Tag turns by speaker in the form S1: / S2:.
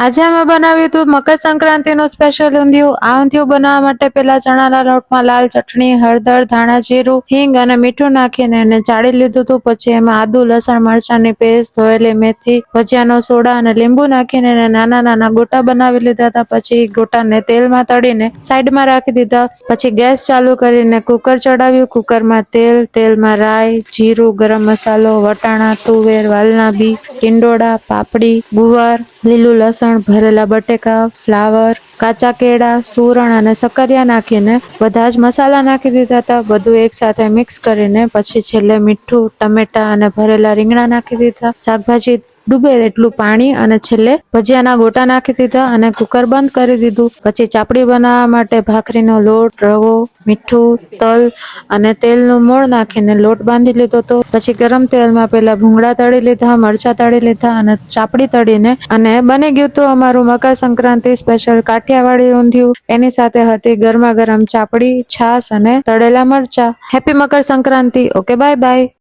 S1: આજે અમે બનાવ્યું હતું મકર સંક્રાંતિનું સ્પેશિયલ ઊંધિયું। આ ઊંધિયું બનાવવા માટે પહેલા ચણાના લોટમાં લાલ ચટણી, હળદર, ધાણા જીરું, હિંગ અને મીઠું નાખીને એને ચાળી લીધું હતું। પછી એમાં આદુ, લસણ, મરચાંની પેસ્ટ, ધોયેલી મેથી, ભજીયાનો સોડા અને લીંબુ નાખીને એને નાના નાના ગોટા બનાવી લીધા હતા। પછી ગોટાને તેલમાં તળીને સાઈડમાં રાખી દીધા। પછી ગેસ ચાલુ કરીને કુકર ચડાવ્યું। કુકરમાં તેલમાં રાઈ, જીરું, ગરમ મસાલો, વટાણા, તુવેર, વાલના બી, ટીંડોળા, પાપડી, ગુવાર, લીલું લસણ, ભરેલા બટેકા, ફ્લાવર, કાચા કેળા, સુરણ અને સક્કરિયા નાખીને બધા જ મસાલા નાખી દીધા હતા। બધું એક સાથે મિક્સ કરીને પછી છેલ્લે મીઠું, ટમેટા અને ભરેલા રીંગણા નાખી દીધા। શાકભાજી ડૂબે એટલું પાણી અને છેલ્લે ભજીયાના ગોટા નાખી દીધા અને કુકર બંધ કરી દીધું। પછી ચાપડી બનાવવા માટે ભાખરીનો લોટ, રવો, મીઠું, તલ અને તેલનું મોણ નાખીને લોટ બાંધી લીધો હતો। પછી ગરમ તેલમાં પેલા ભૂંગળા તળી લીધા, મરચા તળી લીધા અને ચાપડી તળીને અને બની ગયું હતું અમારું મકર સંક્રાંતિ સ્પેશિયલ કાઠિયાવાડી ઊંધિયું। એની સાથે હતી ગરમા ગરમ ચાપડી, છાશ અને તળેલા મરચા। Happy Makar Sankranti. Okay, bye by.